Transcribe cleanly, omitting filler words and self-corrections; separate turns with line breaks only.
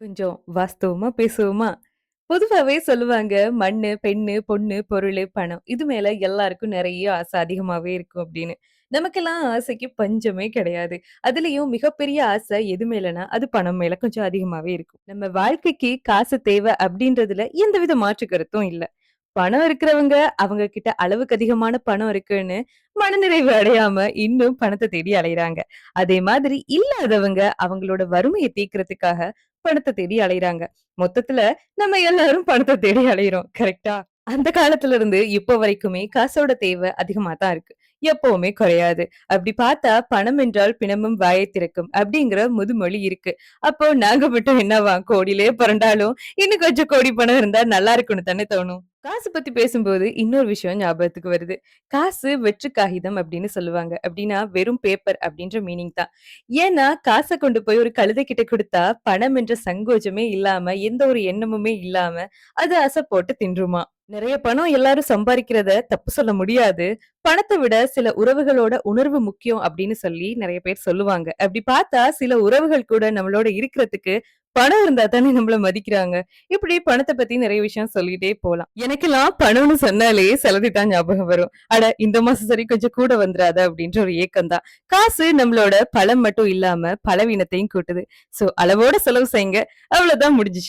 கொஞ்சம் வாஸ்தவமா பேசுவோமா? பொதுவாவே சொல்லுவாங்க, மண்ணு, பெண்ணு, பொண்ணு, பொருளு, பணம். இது மேல எல்லாருக்கும் நெறைய ஆசை அதிகமாவே இருக்கும் அப்படின்னு. நமக்கெல்லாம் ஆசைக்கு பஞ்சமே கிடையாது. அதுலயும் மிகப்பெரிய ஆசை எது மேலனா, அது பணம் மேல கொஞ்சம் அதிகமாவே இருக்கும். நம்ம வாழ்க்கைக்கு காசு தேவை அப்படின்றதுல எந்தவித மாற்று கருத்தும் இல்ல. பணம் இருக்கிறவங்க, அவங்க கிட்ட அளவுக்கு அதிகமான பணம் இருக்குன்னு மனநிறைவு அடையாம இன்னும் பணத்த தேடி அலையுறாங்க. அதே மாதிரி இல்லாதவங்க அவங்களோட வறுமைய தீர்க்கிறதுக்காக பணத்த தேடி அலையுறாங்க. மொத்தத்துல நம்ம எல்லாரும் பணத்த தேடி அலையுறோம். கரெக்ட்டா? அந்த காலத்துல இருந்து இப்ப வரைக்குமே காசோட தேவை அதிகமா தான் இருக்கு. எப்பவுமே குறையாது. அப்படி பார்த்தா பணம் என்றால் பிணமும் வாயைத் திறக்கும் அப்படிங்கிற முதுமொழி இருக்கு. அப்போ நாங்க மட்டும் என்னவாம் கோடியிலே பொரண்டாலும் இன்னும் கொஞ்சம் கோடி பணம் இருந்தா நல்லா இருக்கும்னு தானே தோணும். காசு பத்தி பேசும்போது இன்னொரு விஷயம் ஞாபகத்துக்கு வருது. காசு வெற்று காகிதம் அப்படின்னு சொல்லுவாங்க. அப்படின்னா வெறும் பேப்பர் அப்படின்ற மீனிங் தான். ஏன்னா காச கொண்டு போய் ஒரு கழுதை கிட்ட குடுத்தா பணம் என்ற சங்கோஜமே இல்லாம, எந்த ஒரு எண்ணமுமே இல்லாம, அது அச போட்டு தின்றுமாம். நெறைய பணம் எல்லாரும் சம்பாரிக்கிறத தப்பு சொல்ல முடியாது. பணத்த விட சில உறவுகளோட உணர்வு முக்கியம் அப்படின்னு சொல்லி நெறைய பேர் சொல்லுவாங்க. அப்படி பார்த்தா சில உறவுகள் கூட நம்மளோட இருக்கிறதுக்கு பணம் இருந்தா தானே நம்மள மதிக்கிறாங்க. இப்படி பணத்த பத்தி நெறைய விஷயம் சொல்லிட்டே போலாம். எனக்கெல்லாம் பணம்னு சொன்னாலே செலவு தான் ஞாபகம் வரும். அட இந்த மாசம் சரி கொஞ்சம் கூட வந்துராதா அப்படின்ற ஒரு ஏக்கம் தான். காசு நம்மளோட பலம் மட்டும் இல்லாம பலவீனத்தையும் கூட்டுது. சோ அளவோட செலவு செய்யுங்க. அவ்வளவுதான் முடிஞ்சுச்சு.